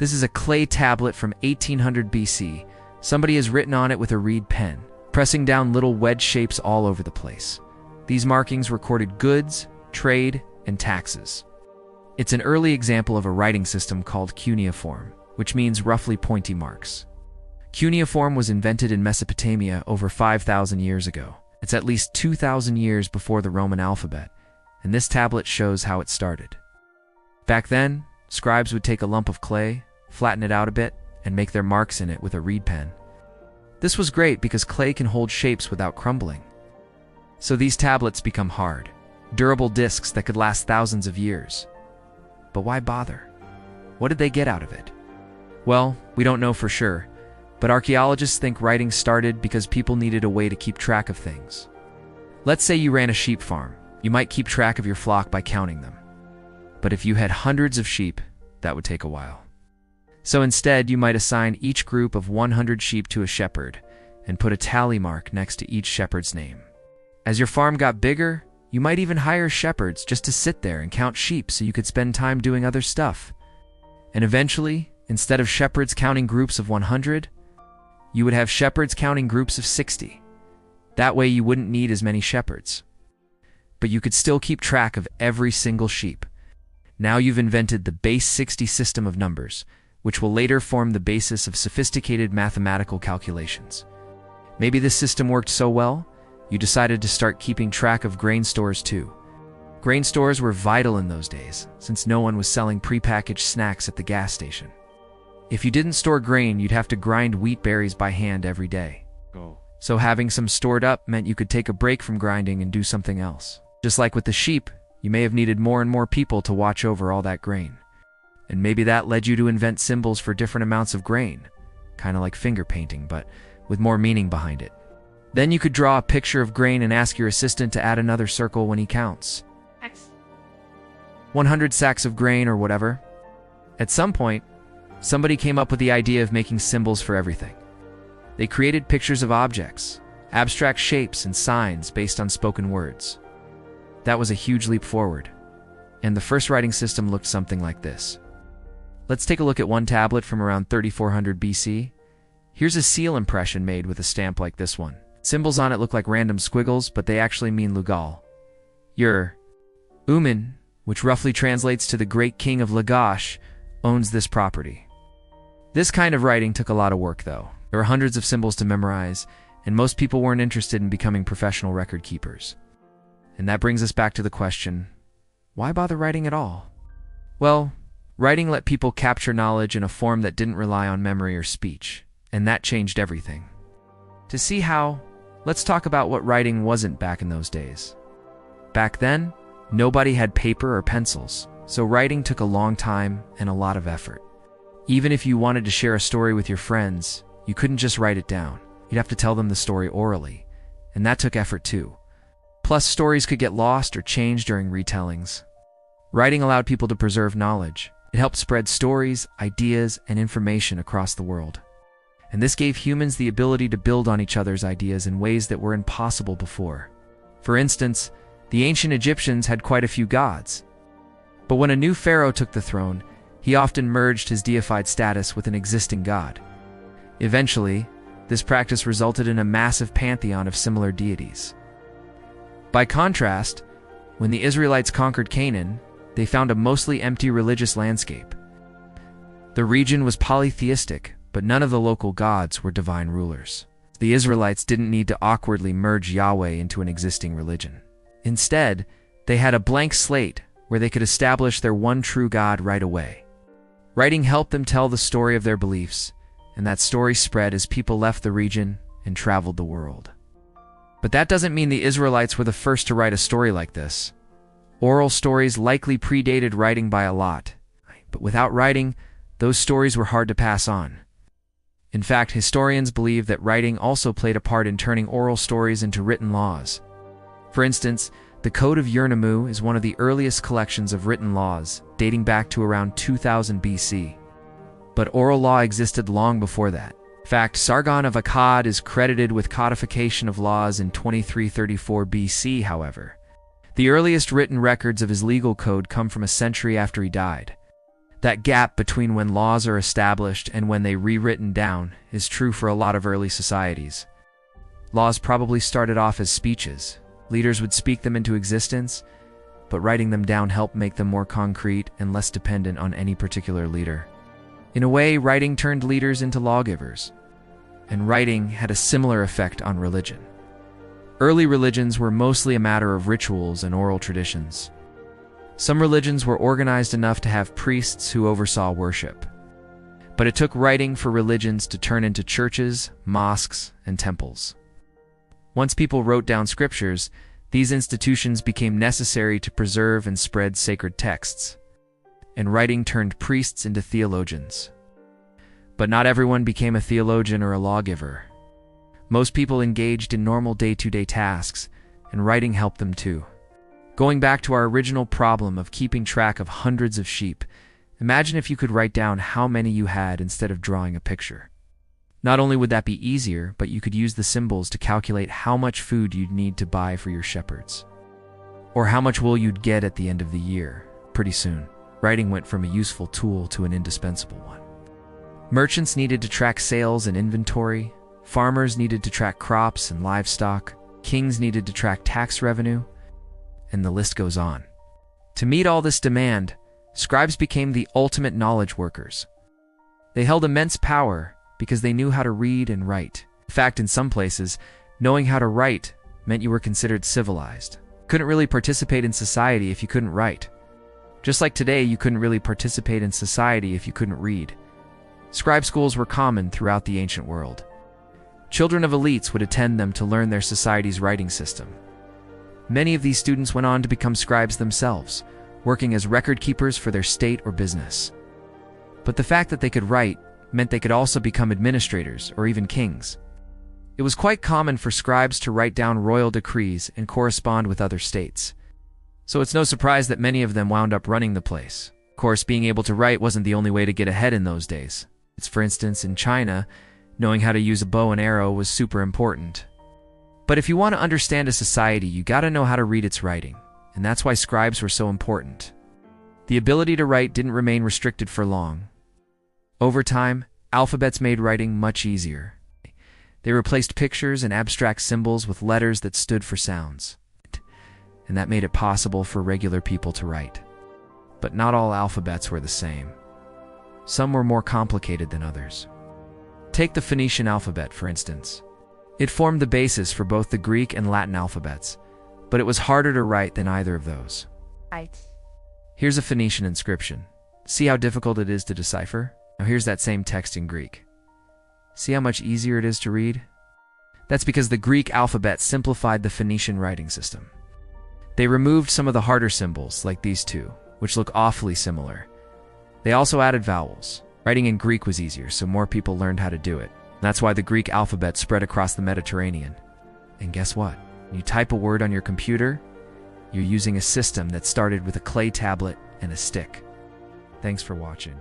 This is a clay tablet from 1800 BC. Somebody has written on it with a reed pen, pressing down little wedge shapes all over the place. These markings recorded goods, trade, and taxes. It's an early example of a writing system called cuneiform, which means roughly pointy marks. Cuneiform was invented in Mesopotamia over 5,000 years ago. It's at least 2,000 years before the Roman alphabet, and this tablet shows how it started. Back then, scribes would take a lump of clay, flatten it out a bit, and make their marks in it with a reed pen. This was great because clay can hold shapes without crumbling. So these tablets become hard, durable discs that could last thousands of years. But why bother? What did they get out of it? Well, we don't know for sure, but archaeologists think writing started because people needed a way to keep track of things. Let's say you ran a sheep farm. You might keep track of your flock by counting them. But if you had hundreds of sheep, that would take a while. So instead, you might assign each group of 100 sheep to a shepherd and put a tally mark next to each shepherd's name. As your farm got bigger, you might even hire shepherds just to sit there and count sheep so you could spend time doing other stuff. And eventually, instead of shepherds counting groups of 100, you would have shepherds counting groups of 60. That way you wouldn't need as many shepherds. But you could still keep track of every single sheep. Now you've invented the base 60 system of numbers, which will later form the basis of sophisticated mathematical calculations. Maybe this system worked so well, you decided to start keeping track of grain stores too. Grain stores were vital in those days, since no one was selling prepackaged snacks at the gas station. If you didn't store grain, you'd have to grind wheat berries by hand every day. So having some stored up meant you could take a break from grinding and do something else. Just like with the sheep, you may have needed more and more people to watch over all that grain. And maybe that led you to invent symbols for different amounts of grain, kind of like finger painting, but with more meaning behind it. Then you could draw a picture of grain and ask your assistant to add another circle when he counts. X. 100 sacks of grain or whatever. At some point, somebody came up with the idea of making symbols for everything. They created pictures of objects, abstract shapes, and signs based on spoken words. That was a huge leap forward, and the first writing system looked something like this. Let's take a look at one tablet from around 3400 BC. Here's a seal impression made with a stamp like this one. Symbols on it look like random squiggles, but they actually mean Lugal. Uman, which roughly translates to the great king of Lagash, owns this property. This kind of writing took a lot of work though. There were hundreds of symbols to memorize, and most people weren't interested in becoming professional record keepers. And that brings us back to the question, why bother writing at all? Well, writing let people capture knowledge in a form that didn't rely on memory or speech, and that changed everything. To see how, let's talk about what writing wasn't back in those days. Back then, nobody had paper or pencils, so writing took a long time and a lot of effort. Even if you wanted to share a story with your friends, you couldn't just write it down. You'd have to tell them the story orally, and that took effort too. Plus, stories could get lost or changed during retellings. Writing allowed people to preserve knowledge. It helped spread stories, ideas, and information across the world. And this gave humans the ability to build on each other's ideas in ways that were impossible before. For instance, the ancient Egyptians had quite a few gods. But when a new pharaoh took the throne, he often merged his deified status with an existing god. Eventually, this practice resulted in a massive pantheon of similar deities. By contrast, when the Israelites conquered Canaan, they found a mostly empty religious landscape. The region was polytheistic, but none of the local gods were divine rulers. The Israelites didn't need to awkwardly merge Yahweh into an existing religion. Instead, they had a blank slate where they could establish their one true God right away. Writing helped them tell the story of their beliefs, and that story spread as people left the region and traveled the world. But that doesn't mean the Israelites were the first to write a story like this. Oral stories likely predated writing by a lot, but without writing, those stories were hard to pass on. In fact, historians believe that writing also played a part in turning oral stories into written laws. For instance, the Code of Yernamu is one of the earliest collections of written laws, dating back to around 2000 BC. But oral law existed long before that. In fact, Sargon of Akkad is credited with codification of laws in 2334 BC, however. The earliest written records of his legal code come from a century after he died. That gap between when laws are established and when they rewritten down is true for a lot of early societies. Laws probably started off as speeches. Leaders would speak them into existence, but writing them down helped make them more concrete and less dependent on any particular leader. In a way, writing turned leaders into lawgivers, and writing had a similar effect on religion. Early religions were mostly a matter of rituals and oral traditions. Some religions were organized enough to have priests who oversaw worship. But it took writing for religions to turn into churches, mosques, and temples. Once people wrote down scriptures, these institutions became necessary to preserve and spread sacred texts, and writing turned priests into theologians. But not everyone became a theologian or a lawgiver. Most people engaged in normal day-to-day tasks, and writing helped them too. Going back to our original problem of keeping track of hundreds of sheep, imagine if you could write down how many you had instead of drawing a picture. Not only would that be easier, but you could use the symbols to calculate how much food you'd need to buy for your shepherds, or how much wool you'd get at the end of the year. Pretty soon, writing went from a useful tool to an indispensable one. Merchants needed to track sales and inventory, farmers needed to track crops and livestock, kings needed to track tax revenue, and the list goes on. To meet all this demand, scribes became the ultimate knowledge workers. They held immense power because they knew how to read and write. In fact, in some places, knowing how to write meant you were considered civilized. You couldn't really participate in society if you couldn't write. Just like today, you couldn't really participate in society if you couldn't read. Scribe schools were common throughout the ancient world. Children of elites would attend them to learn their society's writing system. Many of these students went on to become scribes themselves, working as record keepers for their state or business. But the fact that they could write meant they could also become administrators or even kings. It was quite common for scribes to write down royal decrees and correspond with other states. So it's no surprise that many of them wound up running the place. Of course, being able to write wasn't the only way to get ahead in those days. For instance, in China, knowing how to use a bow and arrow was super important. But if you want to understand a society, you gotta know how to read its writing, and that's why scribes were so important. The ability to write didn't remain restricted for long. Over time, alphabets made writing much easier. They replaced pictures and abstract symbols with letters that stood for sounds, and that made it possible for regular people to write. But not all alphabets were the same. Some were more complicated than others. Take the Phoenician alphabet, for instance. It formed the basis for both the Greek and Latin alphabets, but it was harder to write than either of those. Right. Here's a Phoenician inscription. See how difficult it is to decipher? Now here's that same text in Greek. See how much easier it is to read? That's because the Greek alphabet simplified the Phoenician writing system. They removed some of the harder symbols, like these two, which look awfully similar. They also added vowels. Writing in Greek was easier, so more people learned how to do it. That's why the Greek alphabet spread across the Mediterranean. And guess what? When you type a word on your computer, you're using a system that started with a clay tablet and a stick. Thanks for watching.